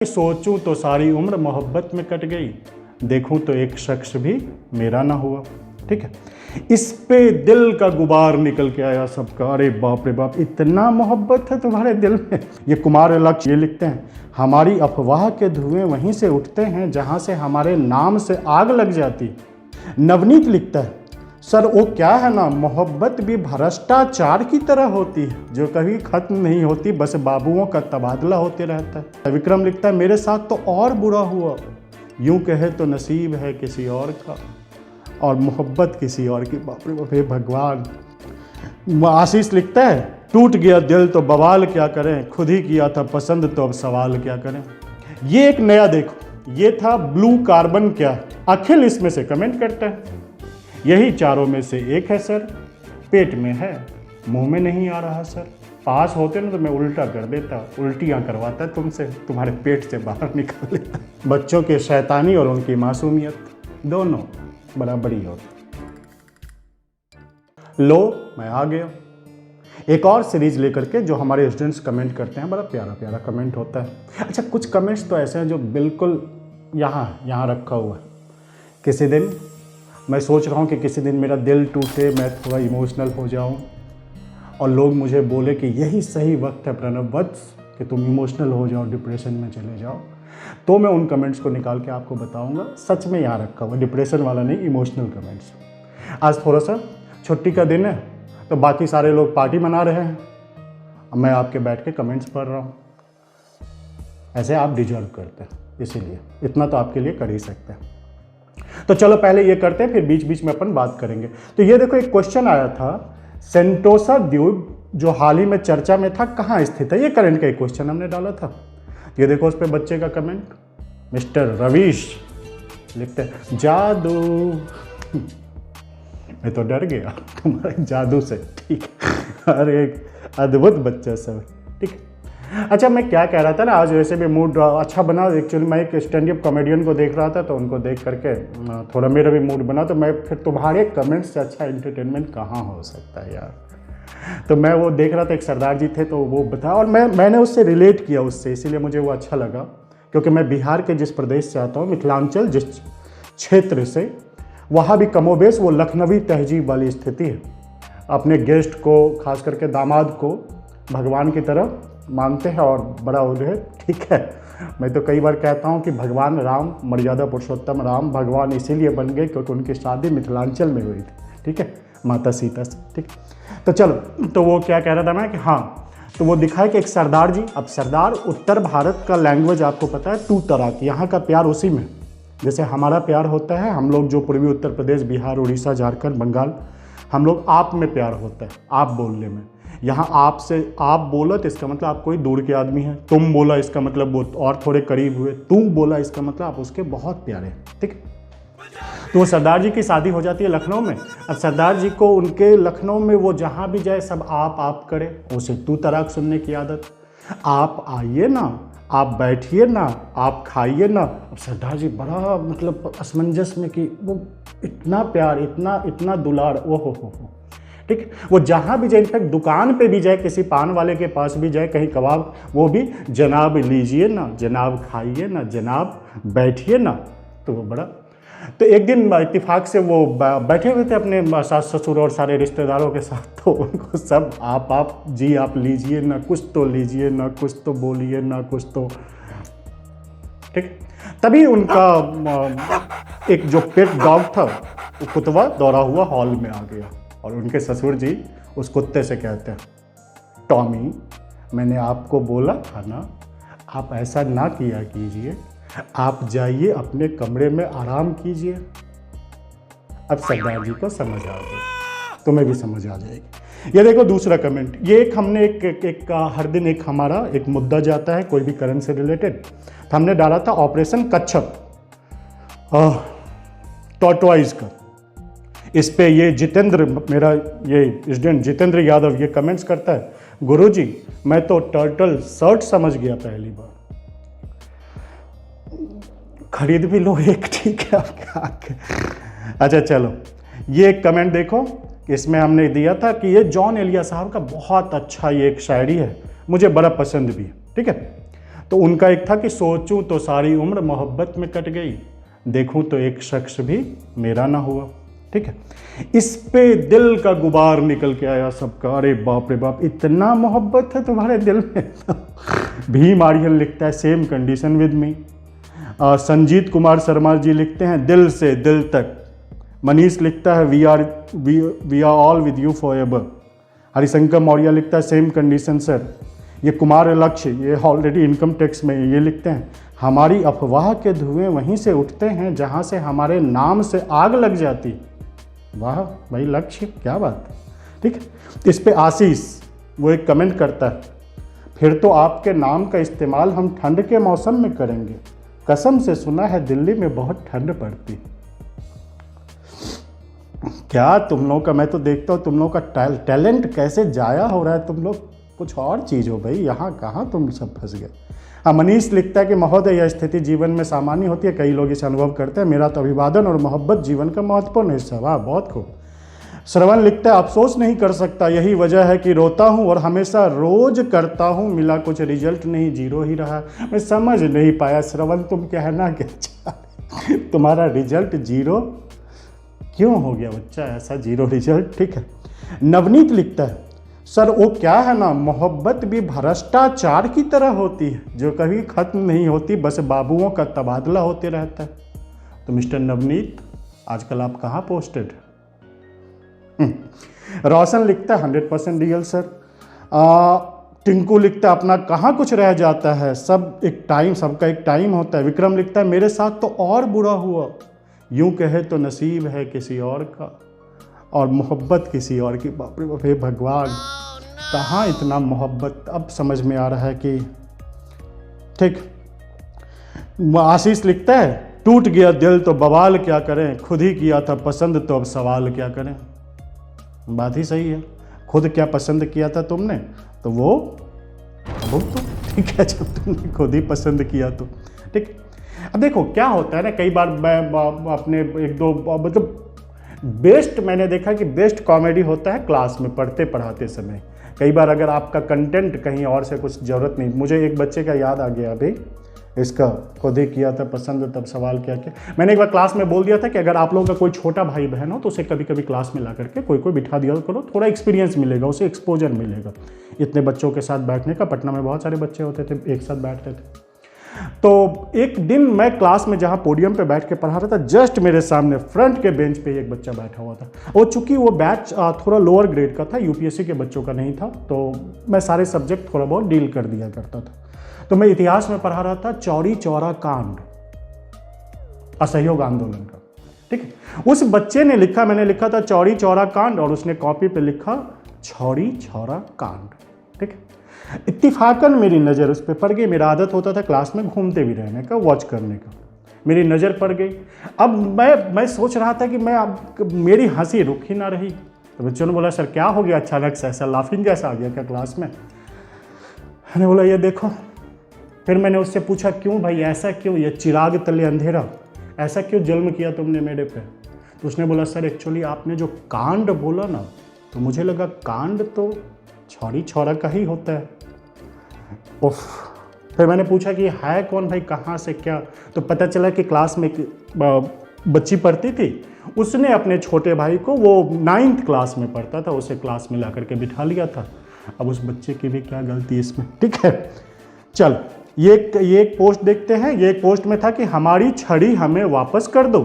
सोचूं तो सारी उम्र मोहब्बत में कट गई, देखूं तो एक शख्स भी मेरा ना हुआ। ठीक है, इस पे दिल का गुबार निकल के आया सबका। अरे बाप रे बाप, इतना मोहब्बत है तुम्हारे दिल में। ये कुमार लक्ष्य ये लिखते हैं, हमारी अफवाह के धुएं वहीं से उठते हैं जहां से हमारे नाम से आग लग जाती। नवनीत लिखता है, सर वो क्या है ना, मोहब्बत भी भ्रष्टाचार की तरह होती है जो कभी खत्म नहीं होती, बस बाबुओं का तबादला होते रहता है। विक्रम लिखता है, मेरे साथ तो और बुरा हुआ, यूं कहे तो नसीब है किसी और का और मोहब्बत किसी और की। बाप रे बाप, हे भगवान। आशीष लिखता है, टूट गया दिल तो बवाल क्या करें, खुद ही किया था पसंद तो अब सवाल क्या करें। ये एक नया देखो, ये था ब्लू कार्बन क्या। अखिल इसमें से कमेंट करता है, यही चारों में से एक है सर, पेट में है मुंह में नहीं आ रहा सर। पास होते ना तो मैं उल्टा कर देता, उल्टियाँ करवाता तुमसे, तुम्हारे पेट से बाहर निकाल लेता। बच्चों के शैतानी और उनकी मासूमियत दोनों बराबरी हो। लो मैं आ गया एक और सीरीज लेकर के, जो हमारे स्टूडेंट्स कमेंट करते हैं, बड़ा प्यारा प्यारा कमेंट होता है। अच्छा, कुछ कमेंट्स तो ऐसे हैं जो बिल्कुल यहाँ रखा हुआ है। किसी दिन मैं सोच रहा हूँ कि किसी दिन मेरा दिल टूटे, मैं थोड़ा इमोशनल हो जाऊँ और लोग मुझे बोले कि यही सही वक्त है प्रणव वत्स कि तुम इमोशनल हो जाओ, डिप्रेशन में चले जाओ, तो मैं उन कमेंट्स को निकाल के आपको बताऊंगा। सच में यहाँ रखा हुआ, डिप्रेशन वाला नहीं, इमोशनल कमेंट्स। आज थोड़ा सा छुट्टी का दिन है तो बाकी सारे लोग पार्टी मना रहे हैं, मैं आपके बैठ के कमेंट्स पढ़ रहा हूँ। ऐसे आप डिजर्व करते हैं, इसीलिए इतना तो आपके लिए कर ही सकते हैं। तो चलो पहले ये करते हैं, फिर बीच बीच में अपन बात करेंगे। तो ये देखो, एक क्वेश्चन आया था, सेंटोसा द्वीप जो हाल ही में चर्चा में था कहाँ स्थित है, ये करंट का एक क्वेश्चन हमने डाला था। ये देखो उस पर बच्चे का कमेंट, मिस्टर रवीश लिखते हैं, जादू। मैं तो डर गया तुम्हारे जादू से। ठीक है, अरे एक अद्भुत बच्चा सब। ठीक है, अच्छा मैं क्या कह रहा था ना, आज वैसे भी मूड अच्छा बना। एक्चुअली मैं एक स्टैंड अप कॉमेडियन को देख रहा था, तो उनको देख करके थोड़ा मेरा भी मूड बना। तो मैं फिर तुम्हारे कमेंट्स से अच्छा एंटरटेनमेंट कहाँ हो सकता है यार। तो मैं वो देख रहा था, एक सरदार जी थे तो वो बता, और मैंने उससे रिलेट किया उससे, इसीलिए मुझे वो अच्छा लगा। क्योंकि मैं बिहार के जिस प्रदेश से आता हूँ, मिथिलांचल जिस क्षेत्र से, वहाँ भी कमोबेश वो लखनवी तहजीब वाली स्थिति है। अपने गेस्ट को, खास करके दामाद को, भगवान की तरह मानते हैं और बड़ा उन्हें। ठीक है, मैं तो कई बार कहता हूँ कि भगवान राम, मर्यादा पुरुषोत्तम राम भगवान इसीलिए बन गए क्योंकि उनकी शादी मिथिलांचल में हुई थी। ठीक है, माता सीता से। ठीक, तो चलो, तो वो क्या कह रहा था मैं कि हाँ, तो वो दिखाए कि एक सरदार जी, अब सरदार उत्तर भारत का लैंग्वेज आपको पता है, 2 तरह की, यहाँ का प्यार उसी में, जैसे हमारा प्यार होता है, हम लोग जो पूर्वी उत्तर प्रदेश, बिहार, उड़ीसा, झारखंड, बंगाल, हम लोग आप में प्यार होता है, आप बोलने में। यहाँ आप से आप बोला तो इसका मतलब आप कोई दूर के आदमी हैं, तुम बोला इसका मतलब वो और थोड़े करीब हुए, तुम बोला इसका मतलब आप उसके बहुत प्यारे हैं। ठीक है, तो वो सरदार जी की शादी हो जाती है लखनऊ में। अब सरदार जी को उनके लखनऊ में वो जहाँ भी जाए सब आप करे, उसे तू तराक सुनने की आदत। आप आइए ना, आप बैठिए ना, आप खाइए ना। अब सरदार जी बड़ा मतलब असमंजस में कि वो इतना प्यार, इतना दुलार, ओ हो। ठीक, वो जहाँ भी जाए, इनफैक्ट दुकान पे भी जाए, किसी पान वाले के पास भी जाए, कहीं कबाब, वो भी जनाब लीजिए ना, जनाब खाइए ना, जनाब बैठिए ना। तो वो बड़ा, तो एक दिन इत्तेफाक से वो बैठे हुए थे अपने सास ससुर और सारे रिश्तेदारों के साथ, तो उनको सब आप जी आप लीजिए ना, कुछ तो लीजिए ना, कुछ तो बोलिए ना, कुछ तो। ठीक, तभी उनका एक जो पेट डॉग था, वो कुत्ता दौड़ा हुआ हॉल में आ गया और उनके ससुर जी उस कुत्ते से कहते हैं, टॉमी, मैंने आपको बोला था ना, आप ऐसा ना किया कीजिए, आप जाइए अपने कमरे में आराम कीजिए। अब सरदार जी को समझ आ गई, तुम्हें भी समझ आ जाएगी। ये देखो दूसरा कमेंट, ये एक हमने एक हर दिन एक हमारा एक मुद्दा जाता है कोई भी करंट से रिलेटेड, तो हमने डाला था ऑपरेशन कच्छप टॉर्टोइज का। इस पे ये जितेंद्र, मेरा ये स्टूडेंट जितेंद्र यादव, ये कमेंट्स करता है, गुरुजी मैं तो टर्टल शर्ट समझ गया पहली बार, खरीद भी लो एक। ठीक है, अच्छा चलो, ये एक कमेंट देखो, इसमें हमने दिया था कि ये जॉन एलिया साहब का बहुत अच्छा ये एक शायरी है, मुझे बड़ा पसंद भी है। ठीक है, तो उनका एक था कि सोचूं तो सारी उम्र मोहब्बत में कट गई, देखूं तो एक शख्स भी मेरा ना हुआ। ठीक है, इस पे दिल का गुबार निकल के आया सबका, अरे बाप रे बाप, इतना मोहब्बत है तुम्हारे दिल में। भीम आर्यन लिखता है same condition with me. Sanjeet Kumar Sharma ji लिखते हैं दिल से दिल तक। मनीष लिखता है we are all with you forever. Harishankar Maurya लिखता है सेम कंडीशन सर। ये कुमार लक्ष्य, ये ऑलरेडी इनकम टैक्स में, ये लिखते हैं हमारी अफवाह के धुएं वहीं से उठते हैं जहां से हमारे नाम से आग लग जाती। वाह भाई लक्ष्य, क्या बात है। ठीक है, इस पे आशीष वो एक कमेंट करता है, फिर तो आपके नाम का इस्तेमाल हम ठंड के मौसम में करेंगे, कसम से सुना है दिल्ली में बहुत ठंड पड़ती। क्या तुम लोग का, मैं तो देखता हूँ तुम लोग का टैलेंट कैसे जाया हो रहा है, तुम लोग कुछ और चीज़ हो भाई, यहाँ कहाँ तुम सब फंस गए। हाँ, मनीष लिखता है कि महोदय यह स्थिति जीवन में सामान्य होती है, कई लोग इसे अनुभव करते हैं, मेरा तो अभिवादन और मोहब्बत जीवन का महत्वपूर्ण हिस्सा। वाह बहुत खूब। श्रवण लिखता है अफसोस नहीं कर सकता, यही वजह है कि रोता हूँ और हमेशा रोज करता हूँ, मिला कुछ रिजल्ट नहीं, जीरो ही रहा। मैं समझ नहीं पाया श्रवण तुम कहना क्या चाह, तुम्हारा रिजल्ट जीरो क्यों हो गया बच्चा, ऐसा जीरो रिजल्ट। ठीक है, नवनीत लिखता है सर वो क्या है ना, मोहब्बत भी भ्रष्टाचार की तरह होती है जो कभी खत्म नहीं होती, बस बाबुओं का तबादला होते रहता है। तो मिस्टर नवनीत आजकल आप कहाँ पोस्टेड। रोशन लिखता है 100% रियल सर। टिंकू लिखता है अपना कहाँ कुछ रह जाता है, सब एक टाइम, सबका एक टाइम होता है। विक्रम लिखता है मेरे साथ तो और बुरा हुआ, यूं कहे तो नसीब है किसी और का और मोहब्बत किसी और की। बाप रे बाप, हे भगवान कहाँ इतना मोहब्बत, अब समझ में आ रहा है कि। ठीक, आशीष लिखता है टूट गया दिल तो बवाल क्या करें, खुद ही किया था पसंद तो अब सवाल क्या करें। बात ही सही है, खुद क्या पसंद किया था तुमने तो वो तो ठीक है, जब तुमने खुद ही पसंद किया तो ठीक। अब देखो क्या होता है ना, कई बार मैं अपने एक दो मतलब बेस्ट, मैंने देखा कि बेस्ट कॉमेडी होता है क्लास में पढ़ते पढ़ाते समय। कई बार अगर आपका कंटेंट कहीं और से कुछ ज़रूरत नहीं, मुझे एक बच्चे का याद आ गया अभी, इसका खुद ही किया था पसंद तब सवाल क्या किया। मैंने एक बार क्लास में बोल दिया था कि अगर आप लोगों का कोई छोटा भाई बहन हो तो उसे कभी कभी क्लास में ला करके कोई बिठा दिया करो, थोड़ा एक्सपीरियंस मिलेगा, उसे एक्सपोजर मिलेगा। इतने बच्चों के साथ बैठने का, पटना में बहुत सारे बच्चे होते थे एक साथ बैठते थे। तो एक दिन मैं क्लास में जहाँ पोडियम पे बैठ के पढ़ा रहा था, जस्ट मेरे सामने फ्रंट के बेंच पे एक बच्चा बैठा हुआ था। और चूंकि वो बैच थोड़ा लोअर ग्रेड का था, यूपीएससी के बच्चों का नहीं था, तो मैं सारे सब्जेक्ट थोड़ा बहुत डील कर दिया करता था। तो मैं इतिहास में पढ़ा रहा था चौरी चौरा कांड, असहयोग आंदोलन का। ठीक है, उस बच्चे ने लिखा, मैंने लिखा था चौरी चौरा कांड और उसने कॉपी पे लिखा छौरी छौरा कांड। ठीक है, इत्तिफाकन मेरी नज़र उस पर पड़ गई। मेरा आदत होता था क्लास में घूमते भी रहने का, वॉच करने का, मेरी नज़र पड़ गई। अब मैं सोच रहा था कि मैं अब मेरी हंसी रुक ही ना रही। तो बच्चों ने बोला सर क्या हो गया अचानक से, ऐसा लाफिंग कैसा आ गया क्या क्लास में। मैंने बोला ये देखो। फिर मैंने उससे पूछा क्यों भाई ऐसा क्यों, ये चिराग तले अंधेरा, ऐसा क्यों जुल्म किया तुमने मेरे पे। तो उसने बोला सर एक्चुअली आपने जो कांड बोला ना, तो मुझे लगा कांड तो छौरी छौरा का ही होता है। उफ। फिर मैंने पूछा कि है कौन भाई, कहाँ से क्या, तो पता चला कि क्लास में एक बच्ची पढ़ती थी, उसने अपने छोटे भाई को, वो 9th क्लास में पढ़ता था, उसे क्लास में ला करके बिठा लिया था। अब उस बच्चे की भी क्या गलती इसमें। ठीक है, चल ये एक पोस्ट देखते हैं। ये एक पोस्ट में था कि हमारी छड़ी हमें वापस कर दो,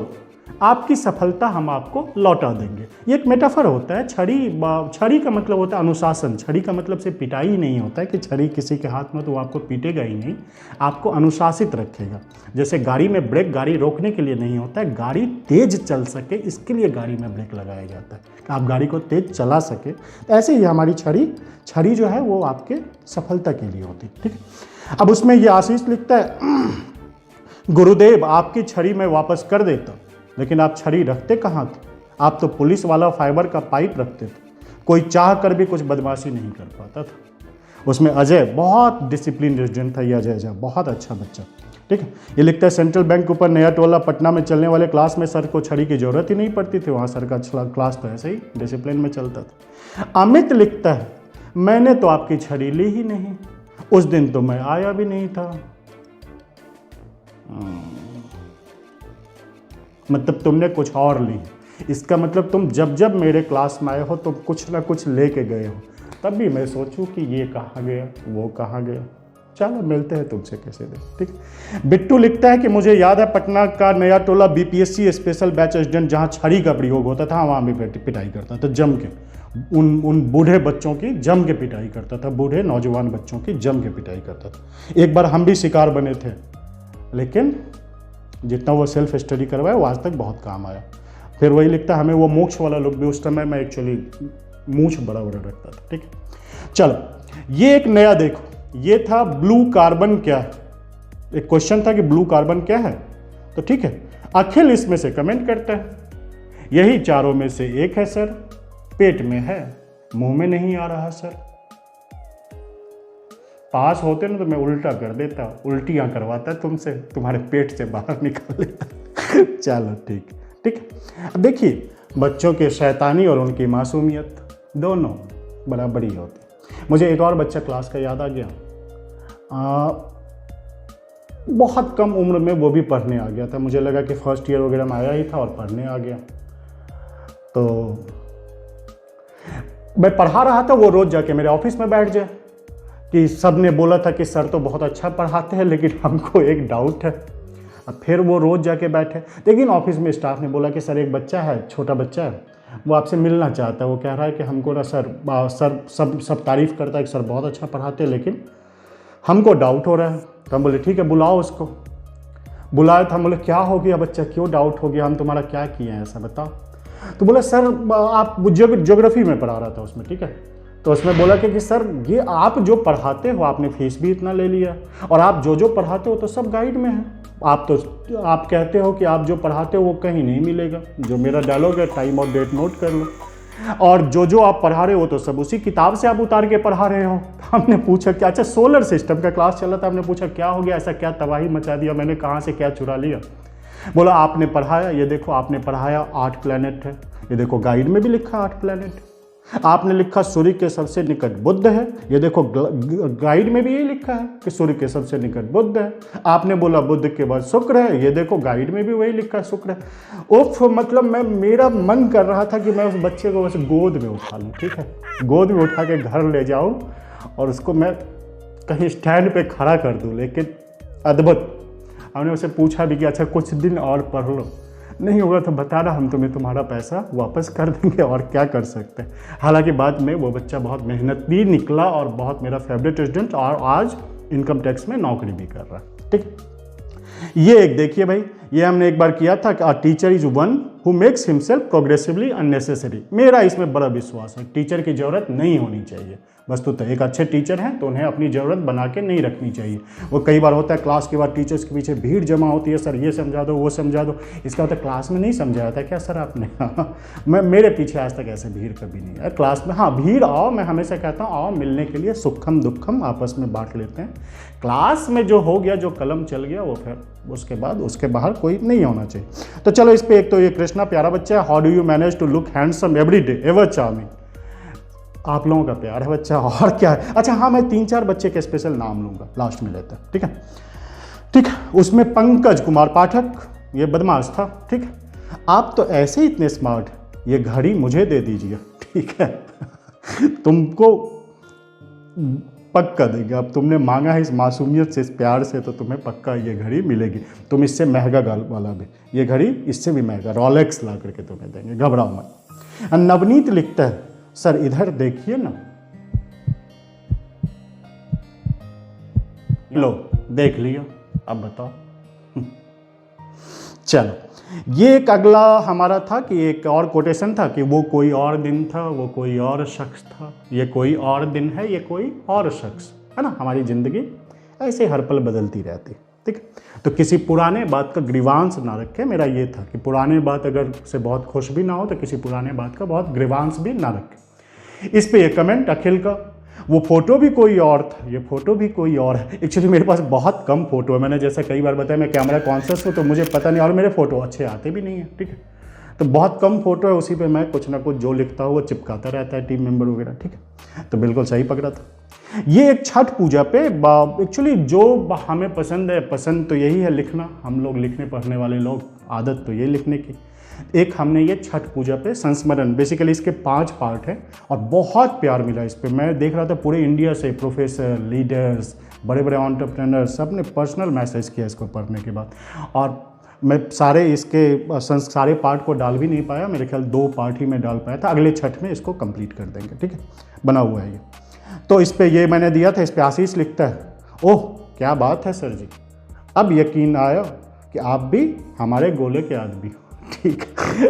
आपकी सफलता हम आपको लौटा देंगे। ये एक मेटाफर होता है। छड़ी का मतलब होता है अनुशासन। छड़ी का मतलब से पिटाई ही नहीं होता है कि छड़ी किसी के हाथ में तो वो आपको पीटेगा ही नहीं, आपको अनुशासित रखेगा। जैसे गाड़ी में ब्रेक गाड़ी रोकने के लिए नहीं होता है, गाड़ी तेज चल सके इसके लिए गाड़ी में ब्रेक लगाया जाता है कि आप गाड़ी को तेज चला सके। तो ऐसे ही हमारी छड़ी जो है वो आपके सफलता के लिए होती है। ठीक, अब उसमें ये आशीष लिखता है गुरुदेव आपकी छड़ी मैं वापस कर देता, लेकिन आप छड़ी रखते कहाँ थे, आप तो पुलिस वाला फाइबर का पाइप रखते थे, कोई चाह कर भी कुछ बदमाशी नहीं कर पाता था। उसमें अजय बहुत डिसिप्लिन स्टूडेंट था, ये अजय बहुत अच्छा बच्चा। ठीक है, ये लिखता है सेंट्रल बैंक के ऊपर नया टोला पटना में चलने वाले क्लास में सर को छड़ी की जरूरत ही नहीं पड़ती थी, वहाँ सर का क्लास तो ऐसे ही डिसिप्लिन में चलता था। अमित लिखता है मैंने तो आपकी छड़ी ली ही नहीं, उस दिन तो मैं आया भी नहीं था, मतलब तुमने कुछ और ली, इसका मतलब तुम जब जब मेरे क्लास में आए हो तुम कुछ ना कुछ लेके गए हो, तब भी मैं सोचूं कि ये कहाँ गया, वो कहाँ गया। चलो मिलते हैं तुमसे किसी दिन, ठीक। बिट्टू लिखता है कि मुझे याद है पटना का नया टोला बीपीएससी स्पेशल बैच स्टूडेंट जहाँ छड़ी का प्रयोग होता था वहाँ भी पिटाई करता था जम के, उन बूढ़े बच्चों की जम के पिटाई करता था, बूढ़े नौजवान बच्चों की जम के पिटाई करता था। एक बार हम भी शिकार बने थे, लेकिन जितना वो सेल्फ स्टडी करवाया वो आज तक बहुत काम आया। फिर वही लिखता हमें वो मोक्ष वाला लुक भी, उस समय मैं एक्चुअली मूछ बड़ा बड़ा रखता था, ठीक है। चलो ये एक नया देखो, ये था ब्लू कार्बन क्या है, एक क्वेश्चन था कि ब्लू कार्बन क्या है, तो ठीक है। अखिल इसमें से कमेंट करता है यही चारों में से एक है सर, पेट में है मुंह में नहीं आ रहा सर। पास होते ना तो मैं उल्टा कर देता, उल्टियां करवाता तुमसे, तुम्हारे पेट से बाहर निकाल लेता। चलो ठीक ठीक। अब देखिए बच्चों के शैतानी और उनकी मासूमियत दोनों बराबर ही होती। मुझे एक और बच्चा क्लास का याद आ गया, बहुत कम उम्र में वो भी पढ़ने आ गया था, मुझे लगा कि फर्स्ट ईयर वगैरह में आया ही था और पढ़ने आ गया। तो मैं पढ़ा रहा था, वो रोज जाके मेरे ऑफिस में बैठ जाए कि सब ने बोला था कि सर तो बहुत अच्छा पढ़ाते हैं लेकिन हमको एक डाउट है। अब फिर वो रोज़ जाके बैठे, लेकिन ऑफिस में स्टाफ ने बोला कि सर एक बच्चा है, छोटा बच्चा है, वो आपसे मिलना चाहता है, वो कह रहा है कि हमको ना सर सब तारीफ़ करता है कि सर बहुत अच्छा पढ़ाते हैं लेकिन हमको डाउट हो रहा है। तो हम बोले ठीक है बुलाओ उसको। बुलाया था, हम बोले क्या हो गया बच्चा, क्यों डाउट हो गया, हम तुम्हारा क्या किए हैं ऐसा बताओ। तो बोला सर आप ज्योग्राफी में पढ़ा रहा था उसमें, ठीक है। तो उसमें बोला कि सर ये आप जो पढ़ाते हो आपने फीस भी इतना ले लिया और आप जो पढ़ाते हो तो सब गाइड में है, आप कहते हो कि आप जो पढ़ाते हो वो कहीं नहीं मिलेगा, जो मेरा डायलॉग है टाइम और डेट नोट कर लो, और जो आप पढ़ा रहे हो तो सब उसी किताब से आप उतार के पढ़ा रहे हो। हमने पूछा कि अच्छा सोलर सिस्टम का क्लास चला था, हमने पूछा क्या हो गया, ऐसा क्या तबाही मचा दिया, मैंने कहाँ से क्या चुरा लिया। बोला आपने पढ़ाया, ये देखो आपने पढ़ाया 8 प्लैनेट है, ये देखो गाइड में भी लिखा 8 प्लैनेट। आपने लिखा सूर्य के सबसे निकट बुध है, ये देखो गाइड में भी यही लिखा है कि सूर्य के सबसे निकट बुध है। आपने बोला बुध के बाद शुक्र है, ये देखो गाइड में भी वही लिखा है शुक्र है। उफ, मतलब मेरा मन कर रहा था कि मैं उस बच्चे को बस गोद में उठा लूँ, ठीक है, गोद में उठा के घर ले जाऊँ और उसको मैं कहीं स्टैंड पे खड़ा कर दूँ। लेकिन अद्भुत, हमने उसे पूछा भी कि अच्छा कुछ दिन और पढ़ लो, नहीं होगा तो बताना, हम तुम्हारा पैसा वापस कर देंगे, और क्या कर सकते हैं। हालांकि बाद में वो बच्चा बहुत मेहनती निकला और बहुत मेरा फेवरेट स्टूडेंट, और आज इनकम टैक्स में नौकरी भी कर रहा है, ठीक। ये एक देखिए भाई, ये हमने एक बार किया था कि teacher is one who makes himself progressively unnecessary. मेरा इसमें बड़ा विश्वास है, टीचर की ज़रूरत नहीं होनी चाहिए। वस्तुतः एक अच्छे टीचर हैं तो उन्हें अपनी ज़रूरत बना के नहीं रखनी चाहिए। वो कई बार होता है क्लास के बाद टीचर्स के पीछे भीड़ जमा होती है, सर ये समझा दो वो समझा दो। इसका मतलब क्लास में नहीं समझाया था क्या सर आपने? मेरे पीछे आज तक ऐसे भीड़ कभी नहीं है क्लास में। हाँ भीड़ आओ, मैं हमेशा कहता हूँ आओ मिलने के लिए, सुखम दुखम आपस में बांट लेते हैं। क्लास में जो हो गया, जो कलम चल गया, वो फिर उसके बाद उसके बाहर कोई नहीं होना चाहिए। तो चलो इस पे एक तो ये कृष्णा प्यारा बच्चा है, how do you manage to look handsome every day ever charming. आप लोगों का प्यार है बच्चा, और क्या है। अच्छा हाँ, मैं 3-4 बच्चे के स्पेशल नाम लूँगा, लास्ट में लेते हैं, ठीक है ठीक है। उसमें पंकज कुमार पाठक, ये बदमाश था, ठीक है। आप तो ऐसे ही इतने स्मार्ट, ये घड़ी मुझे दे दीजिए, ठीक है। तुमको पक्का देंगे, अब तुमने मांगा है इस मासूमियत से, इस प्यार से, तो तुम्हें पक्का ये घड़ी मिलेगी। तुम इससे महंगा गाल वाला भी, ये घड़ी इससे भी महंगा रोलेक्स ला करके तुम्हें देंगे, घबराओ मत। नवनीत लिखता है सर इधर देखिए ना, लो देख लिया, अब बताओ। चलो ये एक अगला हमारा था कि एक और कोटेशन था कि वो कोई और दिन था, वो कोई और शख्स था, ये कोई और दिन है, ये कोई और शख्स है ना। हमारी ज़िंदगी ऐसे हर पल बदलती रहती, ठीक है। तो किसी पुराने बात का ग्रीवांस ना रखें, मेरा ये था कि पुराने बात अगर से बहुत खुश भी ना हो तो किसी पुराने बात का बहुत ग्रीवांस भी ना रखें। इस पे ये कमेंट अखिल का, वो फोटो भी कोई और था, ये फोटो भी कोई और है। एक्चुअली मेरे पास बहुत कम फोटो है, मैंने जैसे कई बार बताया मैं कैमरा कॉन्शियस हूँ तो मुझे पता नहीं, और मेरे फोटो अच्छे आते भी नहीं है, ठीक है। तो बहुत कम फोटो है, उसी पे मैं कुछ ना कुछ जो लिखता हूँ वो चिपकाता रहता है टीम मेंबर वगैरह, ठीक है। तो बिल्कुल सही पकड़ा था। ये एक छठ पूजा पे एक्चुअली जो हमें पसंद है, पसंद तो यही है लिखना, हम लोग लिखने पढ़ने वाले लोग, आदत तो ये लिखने की। एक हमने ये छठ पूजा पे संस्मरण, बेसिकली इसके 5 पार्ट हैं और बहुत प्यार मिला इस पे। मैं देख रहा था पूरे इंडिया से प्रोफेसर, लीडर्स, बड़े बड़े एंटरप्रेन्योर्स, सब ने पर्सनल मैसेज किया इसको पढ़ने के बाद। और मैं सारे इसके सारे पार्ट को डाल भी नहीं पाया, मेरे ख्याल 2 पार्ट ही मैं डाल पाया था। अगले छठ में इसको कंप्लीट कर देंगे, ठीक है, बना हुआ है ये। तो इस पे ये मैंने दिया था, इस पे आशीष लिखता है, ओह क्या बात है सर जी, अब यकीन आया कि आप भी हमारे गोले के आदमी हो, ठीक।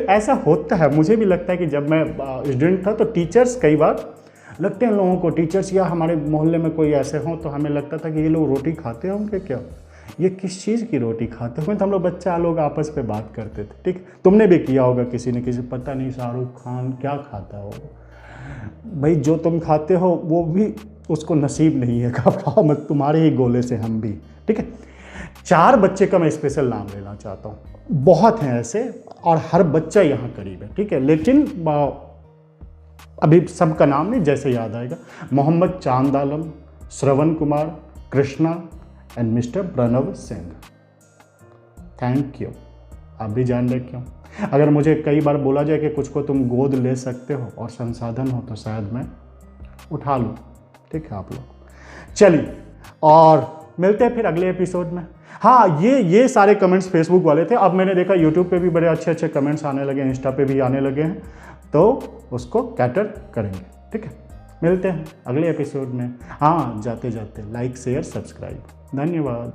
ऐसा होता है, मुझे भी लगता है कि जब मैं स्टूडेंट था तो टीचर्स कई बार लगते हैं लोगों को, टीचर्स या हमारे मोहल्ले में कोई ऐसे हों तो हमें लगता था कि ये लोग रोटी खाते होंगे क्या, ये किस चीज़ की रोटी खाते होंगे। तो हम लोग बच्चा लोग आपस में बात करते थे, ठीक। तुमने भी किया होगा किसी ने किसी, पता नहीं शाहरुख खान क्या खाता हो भाई, जो तुम खाते हो वो भी उसको नसीब नहीं है, घबराओ मत, तुम्हारे ही गोले से हम भी, ठीक है। 4 बच्चे का मैं स्पेशल नाम लेना चाहता हूँ, बहुत हैं ऐसे और हर बच्चा यहाँ करीब है, ठीक है, लेकिन अभी सबका नाम नहीं, जैसे याद आएगा। Mohammad Chand Alam, Shravan Kumar, Krishna and mister Pranav Singh, thank you. आप भी जान रहे क्यों। अगर मुझे कई बार बोला जाए कि कुछ को तुम गोद ले सकते हो और संसाधन हो तो शायद मैं उठा लूँ, ठीक है आप लोग। चलिए और मिलते हैं फिर अगले एपिसोड में। हाँ, ये सारे कमेंट्स फेसबुक वाले थे, अब मैंने देखा यूट्यूब पे भी बड़े अच्छे अच्छे कमेंट्स आने लगे, इंस्टा पे भी आने लगे हैं, तो उसको कैटर करेंगे, ठीक है। मिलते हैं अगले एपिसोड में। हाँ, जाते जाते लाइक शेयर सब्सक्राइब, धन्यवाद।